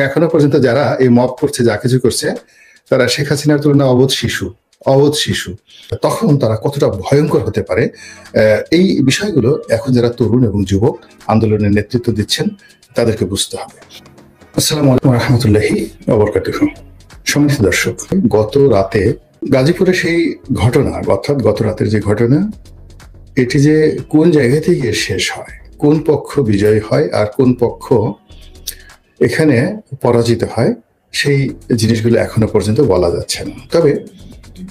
এখনো পর্যন্ত যারা এই মব করছে, যা কিছু করছে, তারা শেখ হাসিনার তুলনায় অবোধ শিশু। তখন তারা কতটা ভয়ঙ্কর হতে পারে, এই বিষয়গুলো এখন যারা তরুণ এবং যুবক আন্দোলনের নেতৃত্ব দিচ্ছেন তাদেরকে বুঝতে হবে। আসসালামু আলাইকুম রহমতুল্লাহি ওয়া বারাকাতুহু। সম্মানিত দর্শক, গত রাতে গাজীপুরে সেই ঘটনা, অর্থাৎ গত রাতের যে ঘটনা, এটি যে কোন জায়গা থেকে শেষ হয়, কোন পক্ষ বিজয়ী হয় আর কোন পক্ষ এখানে পরাজিত হয়, সেই জিনিসগুলো এখনো পর্যন্ত বলা যাচ্ছে না। তবে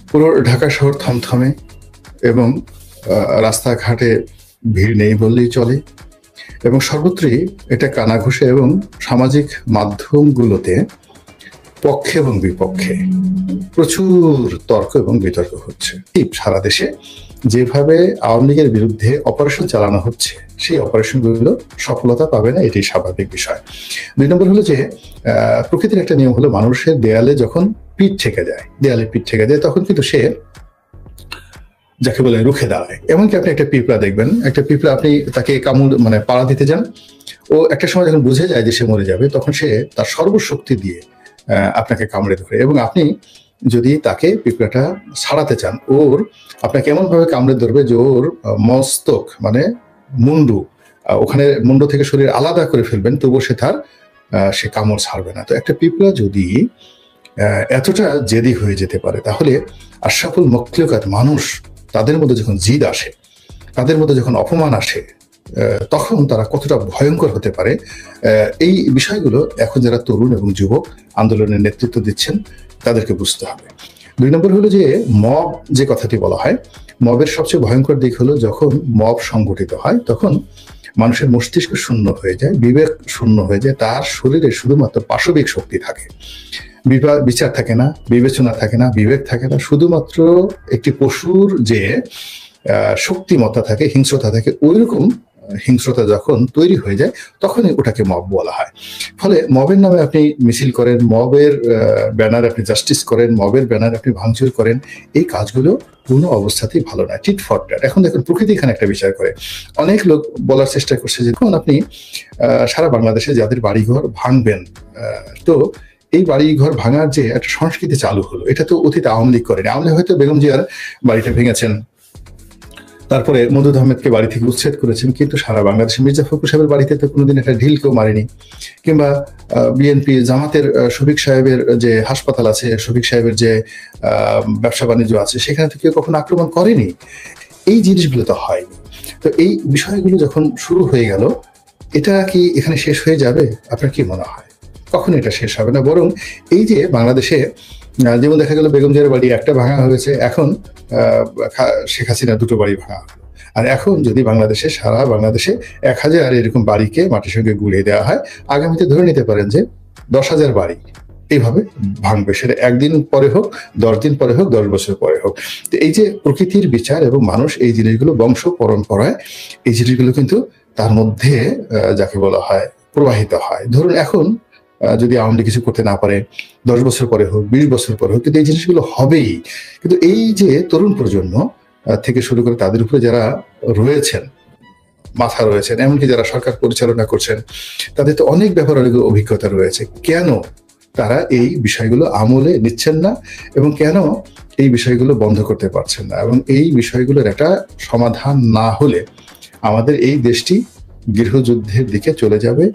পুরো ঢাকা শহর থমথমে এবং রাস্তাঘাটে ভিড় নেই বললেই চলে, এবং সর্বত্রই এটা কানাঘুষে এবং সামাজিক মাধ্যমগুলোতে পক্ষে এবং বিপক্ষে প্রচুর তর্ক এবং বিতর্ক হচ্ছে। সারা দেশে যেভাবে আওয়ামী লীগের বিরুদ্ধে অপারেশন চালানো হচ্ছে, সেই অপারেশনগুলো সফলতা পাবে না, এটি স্বাভাবিক বিষয়। 2 নম্বর হলো যে প্রকৃতির একটা নিয়ম হলো, মানুষের দেয়ালে যখন পিঠ ঠেকে যায়, তখন কিন্তু সে যাকে বলে রুখে দাঁড়ায়। এমনকি আপনি একটা পিঁপড়া দেখবেন, একটা পিঁপড়া আপনি তাকে কামড় পাড়া দিতে যান, ও একটা সময় যখন বুঝে যায় যে সে মরে যাবে, তখন সে তার সর্বশক্তি দিয়ে আপনাকে কামড়ে ধরে, এবং আপনি যদি তাকে পিঁপড়াটা ছাড়াতে চান, আপনাকে এমন ভাবে কামড়ে ধরবে যে ওর মস্তক মুন্ডু, ওখানে মুন্ডু থেকে শরীর আলাদা করে ফেলবেন, তবুও সে কামড় ছাড়বে না। তো একটা পিঁপড়া যদি এতটা জেদি হয়ে যেতে পারে, তাহলে আশরাফুল মখলুকাত মানুষ, তাদের মধ্যে যখন জিদ আসে, তাদের মধ্যে যখন অপমান আসে, তখন তারা কতটা ভয়ঙ্কর হতে পারে, এই বিষয়গুলো এখন যারা তরুণ এবং যুবক আন্দোলনের নেতৃত্ব দিচ্ছেন তাদেরকে বুঝতে হবে। 2 নম্বর হলো যে মব যে কথাটি বলা হয়, মবের সবচেয়ে ভয়ঙ্কর দিক হলো যখন মব সংগঠিত হয়, তখন মানুষের মস্তিষ্ক শূন্য হয়ে যায়, বিবেক শূন্য হয়ে যায়, তার শরীরে শুধুমাত্র পাশবিক শক্তি থাকে, বিচার থাকে না, বিবেচনা থাকে না, বিবেক থাকে না, শুধুমাত্র একটি পশুর যে শক্তিমত্তা থাকে, হিংস্রতা থাকে, ওইরকম হিংস্রতা যখন তৈরি হয়ে যায়, তখনই ওটাকে মব বলা হয়। ফলে মবের নামে আপনি মিছিল করেন, মবের ব্যানার আপনি জাস্টিস করেন, মবের ব্যানার আপনি ভাঙচুর করেন, এই কাজগুলো কোনো অবস্থাতেই ভালো নয়। Tit for tat. এখন দেখুন, প্রকৃতি এখানে একটা বিচার করে। অনেক লোক বলার চেষ্টা করছে যে যখন আপনি সারা বাংলাদেশে যাদের বাড়িঘর ভাঙবেন, তো এই বাড়িঘর ভাঙার যে একটা সংস্কৃতি চালু হলো, এটা তো অতীত আওয়ামী লীগ করেনি। আওয়ামী লীগ হয়তো বেগম জিয়ার বাড়িটা ভেঙেছেন, তারপরে মদুদ আহমেদকে বাড়ি থেকে উচ্ছেদ করেছেন, কিন্তু সারা বাংলাদেশে মির্জা ফখরুল সাহেবের বাড়িতে তো কোনোদিন একটা ঢিল কেউ মারেনি, কিংবা বিএনপি জামাতের শফিক সাহেবের যে হাসপাতাল আছে, শফিক সাহেবের যে ব্যবসা বাণিজ্য আছে, সেখানে তো কেউ কখনো আক্রমণ করেনি। এই জিনিসগুলো তো হয়নি। তো এই বিষয়গুলো যখন শুরু হয়ে গেল, এটা কি এখানে শেষ হয়ে যাবে? আপনার কি মনে হয়? কখনো এটা শেষ হবে না, বরং এই যে বাংলাদেশে যেমন দেখা গেল বেগম জিয়ার বাড়ি একটা ভাঙা হয়েছে, এখন শেখ হাসিনা 2টো বাড়ি ভাঙা হলো। আর এখন যদি সারা বাংলাদেশে 1000 এরকম বাড়িকে মাটির সঙ্গে গুঁড়িয়ে দেওয়া হয়, আগামীতে ধরে নিতে পারেন যে 10,000 বাড়ি এইভাবে ভাঙবে। সেটা 1 দিন পরে হোক, 10 দিন পরে হোক, 10 বছর পরে হোক। তো এই যে প্রকৃতির বিচার এবং মানুষ, এই জিনিসগুলো বংশ পরম্পরায়, এই জিনিসগুলো কিন্তু তার মধ্যে যাকে বলা হয় প্রবাহিত হয়। ধরুন এখন যদি আওয়ামী লীগ কিছু করতে না পারে, 10 বছর পরে হোক, 20 বছর পরে হোক, কিন্তু এই জিনিসগুলো হবেই। কিন্তু এই যে তরুণ প্রজন্ম থেকে শুরু করে তাদের উপরে যারা মাথা রয়েছেন, এমনকি যারা সরকার পরিচালনা করছেন, তাদের তো অনেক ব্যাপারে অনেক অভিজ্ঞতা রয়েছে। কেন তারা এই বিষয়গুলো আমলে নিচ্ছেন না, এবং কেন এই বিষয়গুলো বন্ধ করতে পারছেন না, এবং এই বিষয়গুলোর একটা সমাধান না হলে আমাদের এই দেশটি গৃহযুদ্ধের দিকে চলে যাবে,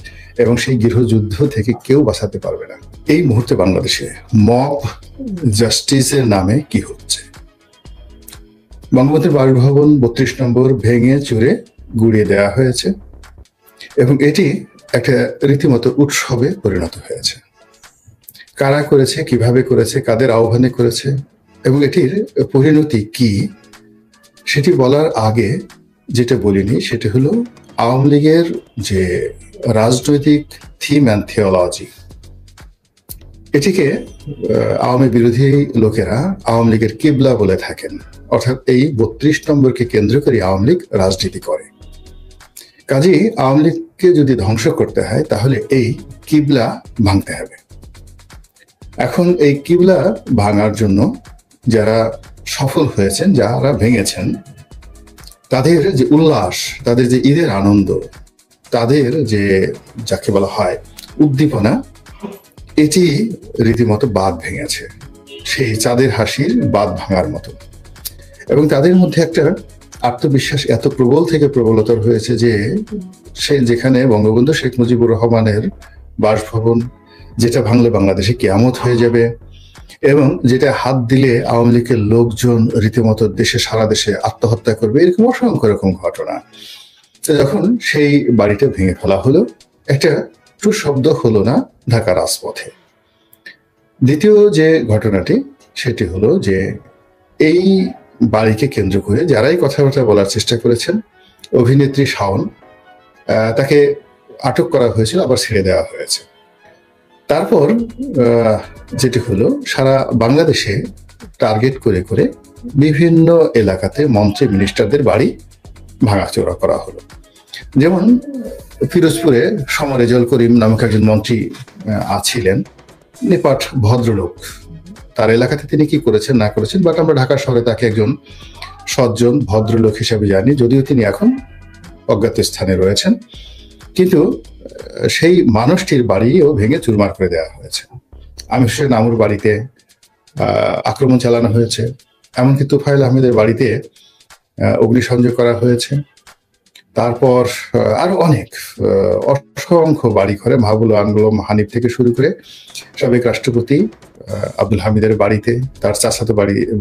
এবং সেই গৃহযুদ্ধ থেকে কেউ বাঁচাতে পারবে না। এই মুহূর্তে বাংলাদেশে মব জাস্টিসের নামে কি হচ্ছে? বঙ্গবন্ধুর বাসভবন 32 নম্বর ভেঙে চুরে গুঁড়িয়ে দেওয়া হয়েছে, এবং এটি একটা রীতিমতো উৎসবে পরিণত হয়েছে। কারা করেছে, কিভাবে করেছে, কাদের আহ্বানে করেছে, এবং এটির পরিণতি কি, সেটি বলার আগে যেটা বলিনি, সেটা হলো আওয়ামী লীগের যে রাজনৈতিক থিম অ্যান্ড থিওলজি, এটিকে আওয়ামী বিরোধী লোকেরা আওয়ামী লীগের কিবলা বলে থাকেন। অর্থাৎ এই 32 নম্বরকে কেন্দ্র করে আওয়ামী লীগ রাজনীতি করে। কাজেই আওয়ামী লীগকে যদি ধ্বংস করতে হয়, তাহলে এই কিবলা ভাঙতে হবে। এখন এই কিবলা ভাঙার জন্য যারা সফল হয়েছেন, যারা ভেঙেছেন, তাদের যে উল্লাস, তাদের যে ঈদের আনন্দ, তাদের যে যাকে বলা হয় উদ্দীপনা, এটি রীতিমতো বাঁধ ভেঙেছে, সেই চাঁদের হাসির বাঁধ ভাঙার মতো। এবং তাদের মধ্যে একটা আত্মবিশ্বাস এত প্রবল থেকে প্রবলতর হয়েছে যে সে যেখানে বঙ্গবন্ধু শেখ মুজিবুর রহমানের বাসভবন, যেটা ভাঙলে বাংলাদেশে কিয়ামত হয়ে যাবে, এবং যেটা হাত দিলে আওয়ামী লীগের লোকজন রীতিমতো সারা দেশে আত্মহত্যা করবে, এরকম অসংখ্য রকম ঘটনা। যখন সেই বাড়িটা ভেঙে ফেলা হলো, একটা টু শব্দ হলো না ঢাকা রাজপথে। দ্বিতীয় যে ঘটনাটি, সেটি হলো যে এই বাড়িকে কেন্দ্র করে যারাই কথাবার্তা বলার চেষ্টা করেছেন, অভিনেত্রী শাওন, তাকে আটক করা হয়েছিল, আবার ছেড়ে দেওয়া হয়েছে। তারপর যেটি হলো, সারা বাংলাদেশে টার্গেট করে করে বিভিন্ন এলাকাতে মন্ত্রী মিনিস্টারদের বাড়ি ভাঙাচোরা করা হলো। যেমন পিরোজপুরে সমরেজল করিম নামক একজন মন্ত্রী আছিলেন, নিপাট ভদ্রলোক। তার এলাকাতে তিনি কি করেছেন না করেছেন, বাট আমরা ঢাকা শহরে তাকে একজন সজ্জন ভদ্রলোক হিসেবে জানি, যদিও তিনি এখন অজ্ঞাত স্থানে রয়েছেন। কিন্তু সেই মানুষটির বাড়িও ভেঙে চুরমার করে দেওয়া হয়েছে। আমির হোসেন আমুর বাড়িতে আক্রমণ চালানো হয়েছে, এমনকি তুফাইল আহমেদের বাড়িতে অগ্নিসংযোগ করা হয়েছে। তারপর আরো অনেক অসংখ্য বাড়ি ঘরে, মাহবুল আনগুলম হানিফ থেকে শুরু করে সাবেক রাষ্ট্রপতি আব্দুল হামিদের বাড়িতে, তার চাচাতো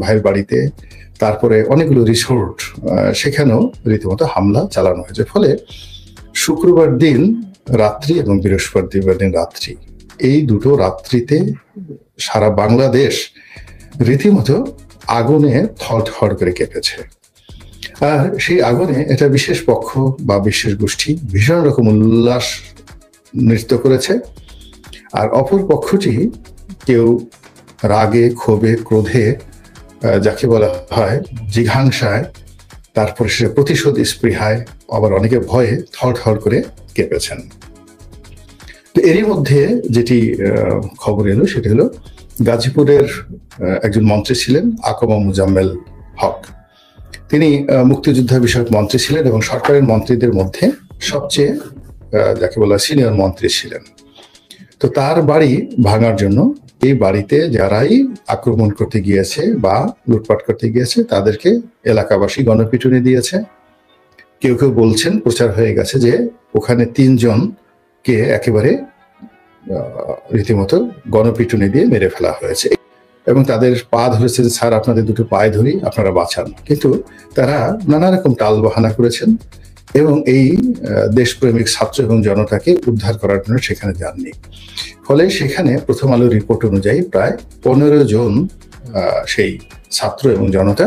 ভাইয়ের বাড়িতে, তারপরে অনেকগুলো রিসোর্ট, সেখানেও রীতিমতো হামলা চালানো হয়েছে। ফলে শুক্রবার দিন রাত্রি এবং বৃহস্পতিবার দিন রাত্রি, এই দুটো রাত্রিতে সারা বাংলাদেশ রীতিমতো আগুনে থরথর করে কেঁপেছে। আর সেই আগুনে এটা বিশেষ পক্ষ বা বিশেষ গোষ্ঠী ভীষণ রকম উল্লাস নৃত্য করেছে, আর অপর পক্ষটি কেউ রাগে, ক্ষোভে, ক্রোধে, যাকে বলা হয় জিঘাংসায়, তারপরে সে প্রতিশোধ স্পৃহায়, আবার অনেকে ভয়ে থরথর করে কেঁপেছেন। তো এরই মধ্যে যেটি খবর এলো, সেটি হলো গাজীপুরের একজন মন্ত্রী ছিলেন আকমা মুজাম্মেল হক। তিনি মুক্তিযোদ্ধা বিষয়ক মন্ত্রী ছিলেন এবং সরকারের মন্ত্রীদের মধ্যে সবচেয়ে যাকে বলা সিনিয়র মন্ত্রী ছিলেন। তো তার বাড়ি ভাঙার জন্য এই বাড়িতে যারাই আক্রমণ করতে গিয়েছে বা লুটপাট করতে গিয়েছে, তাদেরকে এলাকাবাসী গণপিটুনি দিয়েছে। কেউ কেউ বলছেন, প্রচার হয়ে গেছে যে ওখানে 3 জনকে একেবারে রীতিমতো গণপিটুনি দিয়ে মেরে ফেলা হয়েছে, এবং তাদের পা ধরেছে যে স্যার আপনাদের দুটো পায়ে ধরি, আপনারা বাঁচান। কিন্তু তারা নানা রকম টাল বাহানা করেছেন এবং এই দেশপ্রেমিক ছাত্র এবং জনতাকে উদ্ধার করার জন্য সেখানে যাননি। ফলে সেখানে প্রথম আলোর রিপোর্ট অনুযায়ী প্রায় 15 জন সেই ছাত্র এবং জনতা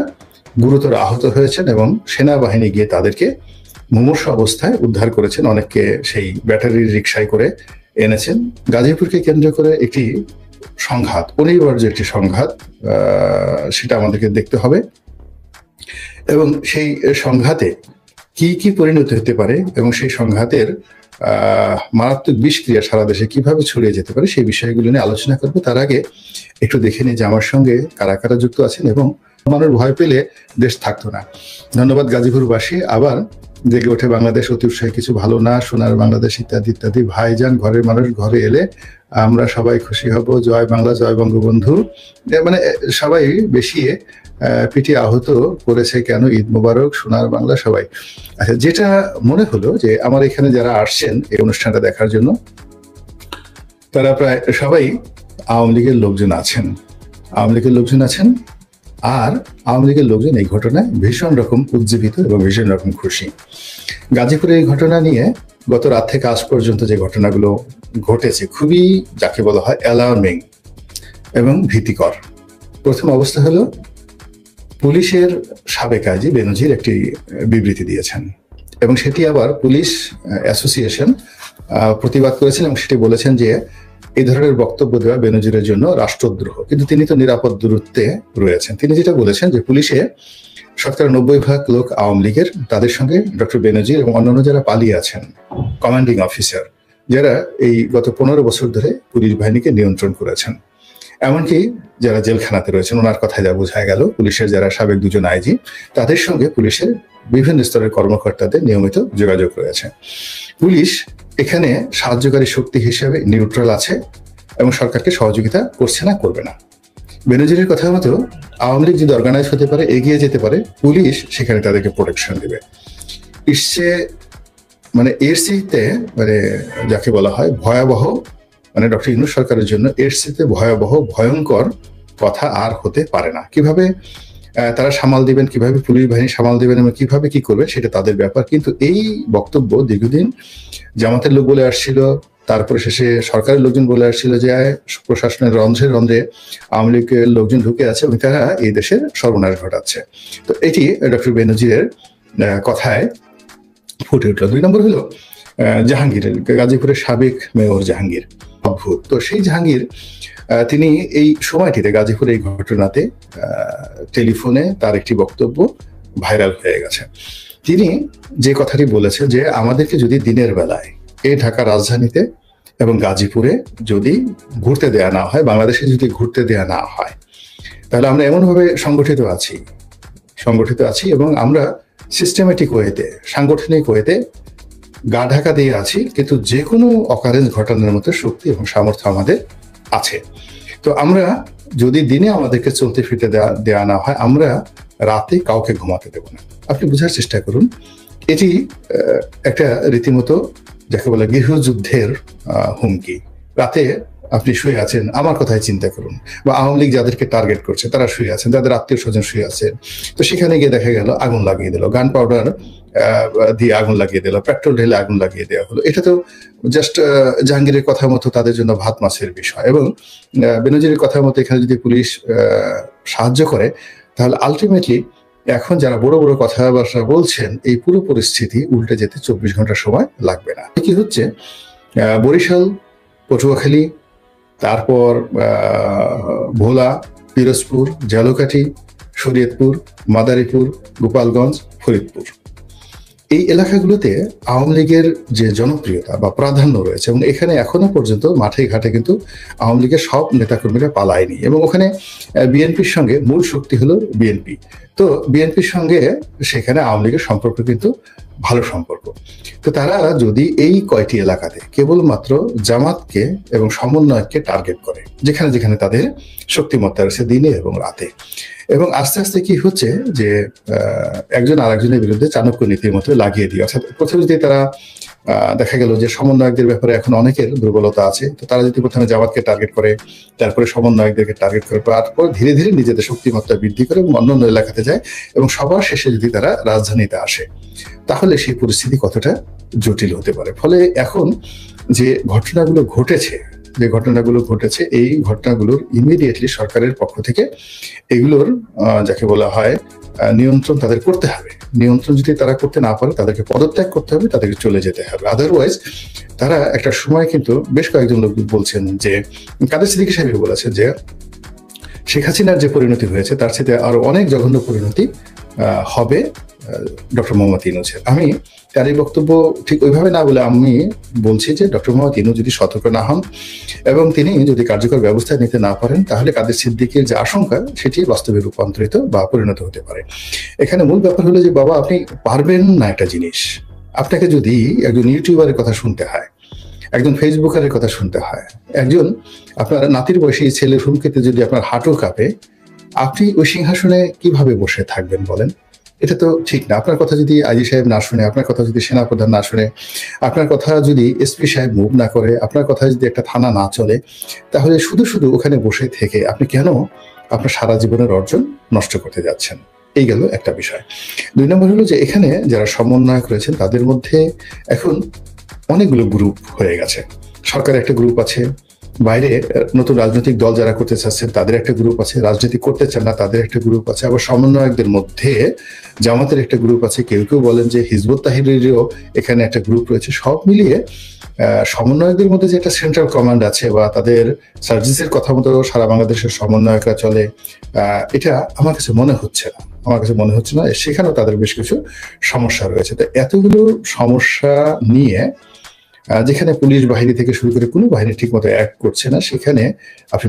গুরুতর আহত হয়েছেন, এবং সেনাবাহিনী গিয়ে তাদেরকে মুমূর্ষ অবস্থায় উদ্ধার করেছেন। অনেককে সেই ব্যাটারির রিকশায় করে এনেছেন। গাজীপুরকে কেন্দ্র করে একটি সংঘাত, অনিবার্য একটি সংঘাত, সেটা আমাদেরকে দেখতে হবে, এবং সেই সংঘাতে কি কি পরিণতি হতে পারে এবং সেই সংঘাতের মারাত্মক বিষক্রিয়া সারা দেশে কিভাবে ছড়িয়ে যেতে পারে, সেই বিষয়গুলো নিয়ে আলোচনা করবো। তার আগে একটু দেখে নিই যে আমার সঙ্গে কারা কারা যুক্ত আছেন, এবং মানুষ ভয় পেলে দেশ থাকতো না। ধন্যবাদ গাজীপুরবাসী। আবার জেগে ওঠে বাংলাদেশ, অতি উৎসাহী কিছু ভালো না, সোনার বাংলাদেশ ইত্যাদি ইত্যাদি। ভাইজান, ঘরের মানুষ ঘরে এলে আমরা সবাই খুশি হব, জয় বাংলা, জয় বঙ্গবন্ধু। মানে সবাই বেশি পিটি আহত করেছে কেন, ঈদ মোবারক, সোনার বাংলা, সবাই। আচ্ছা, যেটা মনে হলো যে আমার এখানে যারা আসছেন এই অনুষ্ঠানটা দেখার জন্য, তারা প্রায় সবাই আওয়ামী লীগের লোকজন আছেন। আর আওয়ামী লীগের লোকজন এই ঘটনায় ভীষণ রকম উজ্জীবিত এবং ভীষণ রকম খুশি। গাজীপুরের এই ঘটনা নিয়ে গত রাত থেকে আজ পর্যন্ত যে ঘটনাগুলো ঘটেছে, খুবই যাকে বলা হয় অ্যালার্মিং এবং ভীতিকর। প্রথম অবস্থা হলো, পুলিশের সাবেক আইজি বেনজির একটি বিবৃতি দিয়েছেন, এবং সেটি আবার পুলিশ অ্যাসোসিয়েশন প্রতিবাদ করেছেন, এবং সেটি বলেছেন যে এই ধরনের বক্তব্য দেওয়া বেনজিরের জন্য রাষ্ট্রদ্রোহ। কিন্তু তিনি তো নিরাপদ দূরত্বে রয়েছেন। তিনি যেটা বলেছেন যে পুলিশে 90% লোক আওয়ামী লীগের, তাদের সঙ্গে ডক্টর বেনজির এবং অন্যান্য যারা পালিয়ে আছেন কমান্ডিং অফিসার, যারা এই গত 15 বছর ধরে পুলিশ বাহিনীকে নিয়ন্ত্রণ করেছেন, এমনকি যারা জেলখানাতে রয়েছেন, ওনার কথায় যা বোঝা গেল, পুলিশের যারা সাবেক 2 জন আইজি, তাদের সঙ্গে পুলিশের বিভিন্ন স্তরের কর্মকর্তাদের নিয়মিত যোগাযোগ রয়েছে। পুলিশ এখানে সাহায্যকারী শক্তি হিসেবে নিউট্রাল আছে, এবং সরকারকে সহযোগিতা করছে না, করবে না। বেনজিরের কথা মতো আওয়ামী লীগ যদি অর্গানাইজ হতে পারে, এগিয়ে যেতে পারে, পুলিশ সেখানে তাদেরকে প্রোটেকশন দেবে। এর চেয়ে মানে যাকে বলা হয় ভয়াবহ, মানে ডক্টর ইউনূস সরকারের জন্য এর চেয়ে ভয়াবহ ভয়ঙ্কর কথা আর হতে পারে না। কিভাবে তারা সামাল দিবেন, কিভাবে পুলিশ বাহিনী সামাল দিবেন এবং কিভাবে কি করবে সেটা তাদের ব্যাপার। কিন্তু এই বক্তব্য দীর্ঘদিন জামাতের লোক বলে আসছিল, তারপরে শেষে সরকারের লোকজন বলে আসছিল যে প্রশাসনের রন্ধ্রে রন্ধ্রে আওয়ামী লীগের লোকজন ঢুকে আছে এবং তারা এই দেশের সর্বনাশ ঘটাচ্ছে। তো এটি ডক্টর বেনজিরের কথায় ফুটে উঠল। 2 নম্বর হলো জাহাঙ্গীর, গাজীপুরের সাবেক মেয়র জাহাঙ্গীর অদ্ভুত। তো সেই জাহাঙ্গীর তিনি এই সময়টিতে গাজীপুরে এই ঘটনাতে টেলিফোনে তার একটি বক্তব্য ভাইরাল হয়ে গেছে। তিনি যে কথাটি বলেছে যে আমাদেরকে যদি দিনের বেলায় এই ঢাকা রাজধানীতে এবং গাজীপুরে যদি ঘুরতে দেয়া না হয়, বাংলাদেশে যদি ঘুরতে দেয়া না হয়, তাহলে আমরা এমনভাবে সংগঠিত আছি এবং আমরা সিস্টেমেটিক ওয়েতে, সাংগঠনিক ওয়েতে গা ঢাকা দিয়ে আছি, কিন্তু যে কোনো অকারেন্স ঘটানোর মতো শক্তি এবং সামর্থ্য আমাদের আছে। তো আমরা যদি দিনে আমাদেরকে চলতে ফিরতে দেওয়া না হয়, আমরা রাতে কাউকে ঘুমাতে দেব না। আপনি বোঝার চেষ্টা করুন, এটি একটা রীতিমতো যাকে বলে গৃহযুদ্ধের হুমকি। রাতে আপনি শুয়ে আছেন, আমার কথাই চিন্তা করুন, বা আওয়ামী লীগ যাদেরকে টার্গেট করছে তারা শুয়ে আছেন, তাদের আত্মীয় স্বজন শুয়ে আছেন। তো সেখানে গিয়ে দেখা গেল আগুন লাগিয়ে দিল, গান পাউডার দিয়ে আগুন লাগিয়ে দিল, পেট্রোল ঢেলে আগুন লাগিয়ে দেওয়া হলো। এটা তো জাস্ট জাহাঙ্গীরের কথা মতো তাদের জন্য ভাত মাছের বিষয়। এবং বেনজিরের কথা মতো এখানে যদি পুলিশ সাহায্য করে, তাহলে আলটিমেটলি এখন যারা বড় বড় কথাবার্তা বলছেন, এই পুরো পরিস্থিতি উল্টে যেতে 24 ঘন্টা সময় লাগবে না। কি হচ্ছে, বরিশাল, পটুয়াখালী, তারপর ভোলা, পিরোজপুর, ঝালকাঠি, শরীয়তপুর, মাদারীপুর, গোপালগঞ্জ, ফরিদপুর, এই এলাকাগুলোতে আওয়ামী লীগের যে জনপ্রিয়তা বা প্রাধান্য রয়েছে, এবং এখানে এখনো পর্যন্ত মাঠে ঘাটে কিন্তু আওয়ামী লীগের সব নেতাকর্মীরা পালায়নি, এবং ওখানে বিএনপির সঙ্গে মূল শক্তি হলো বিএনপি। তো বিএনপির সঙ্গে সেখানে আওয়ামী লীগের সম্পর্ক কিন্তু ভালো সম্পর্ক। তো তারা যদি এই কয়টি এলাকাতে কেবলমাত্র জামাতকে এবং সমন্বয়ককে টার্গেট করে, যেখানে যেখানে তাদের শক্তিমত্তা রয়েছে দিনে এবং রাতে, এবং আস্তে আস্তে কি হচ্ছে যে একজন আরেকজনের বিরুদ্ধে চাণক্য নীতির মতো লাগিয়ে দিয়ে, অর্থাৎ প্রথমে যদি তারা দেখা গেল যে সমন্বয়কদের ব্যাপারে এখন অনেকের দুর্বলতা আছে, তো তারা যদি প্রথমে জামাতকে টার্গেট করে, তারপরে সমন্বয়কদেরকে টার্গেট করে, তারপর ধীরে ধীরে নিজেদের শক্তিমত্তা বৃদ্ধি করে এবং অন্যান্য এলাকাতে যায়, এবং সবার শেষে যদি তারা রাজধানীতে আসে, তাহলে সেই পরিস্থিতি কতটা জটিল হতে পারে। ফলে এখন যে ঘটনাগুলো ঘটেছে, এই ঘটনাগুলোর ইমিডিয়েটলি সরকারের পক্ষ থেকে এগুলোর যাকে বলা হয় নিয়ন্ত্রণ তাদের করতে হবে। নিয়ন্ত্রণ যদি তারা করতে না পারে, তাদেরকে পদত্যাগ করতে হবে, তাদেরকে চলে যেতে হবে। আদারওয়াইজ তারা একটা সময়, কিন্তু বেশ কয়েকজন লোক বলছেন যে, কাদের সিদ্দিকী সাহেব বলেছেন যে শেখ হাসিনার যে পরিণতি হয়েছে তার সাথে আরো অনেক জঘন্য পরিণতি হবে ডক্টর মোহাম্মদ ইউনূসের। আমি তার এই বক্তব্য ঠিক ওইভাবে না বলে আমি বলছি যে ডক্টর মোহাম্মদ ইউনূস যদি সতর্ক না হন এবং তিনি যদি কার্যকর ব্যবস্থা নিতে না পারেন, তাহলে কাদের সিদ্দিকীর যে আশঙ্কা সেটি বাস্তবে রূপান্তরিত বা পরিণত হতে পারে। এখানে মূল ব্যাপার হলো যে বাবা, আপনি পারবেন না একটা জিনিস। আপনাকে যদি একজন ইউটিউবারের কথা শুনতে হয়, একজন ফেসবুকারের কথা শুনতে হয়, একজন আপনার নাতির বয়সী ছেলের হুমকিতে যদি আপনার হাঁটু কাঁপে, আপনি ওই সিংহাসনে কিভাবে বসে থাকবেন বলেন? এটা তো ঠিক না। আপনার কথা যদি আইজি সাহেব না শুনে, আপনার কথা যদি সেনাপ্রধান না শুনে, আপনার কথা যদি এসপি সাহেব মুভ না করে, আপনার কথা যদি একটা থানা না চলে, তাহলে শুধু শুধু ওখানে বসে থেকে আপনি কেন আপনার সারা জীবনের অর্জন নষ্ট করতে যাচ্ছেন? এই গেল একটা বিষয়। 2 নম্বর হলো যে এখানে যারা সমন্বয়ক রয়েছেন তাদের মধ্যে এখন অনেকগুলো গ্রুপ হয়ে গেছে। সরকারের একটা গ্রুপ আছে, বাইরে নতুন রাজনৈতিক দল যারা করতে চাচ্ছেন তাদের একটা গ্রুপ আছে, রাজনীতি করতে চান না তাদের একটা গ্রুপ আছে, আবার সমন্বয়কদের মধ্যে জামাতের একটা গ্রুপ আছে, কেউ কেউ বলেন যে হিজবুত তাহরিরেরও এখানে একটা গ্রুপ রয়েছে। সব মিলিয়ে সমন্বয়কদের মধ্যে যে একটা সেন্ট্রাল কমান্ড আছে বা তাদের সার্ভিসের কথা মতো সারা বাংলাদেশের সমন্বয়করা চলে, এটা আমার কাছে মনে হচ্ছে না। সেখানেও তাদের বেশ কিছু সমস্যা রয়েছে। তো এতগুলো সমস্যা নিয়ে যেখানে পুলিশ বাহিনী থেকে শুরু করে কোনো বাহিনী ঠিক মতো অ্যাক্ট করছে না, সেখানে আপনি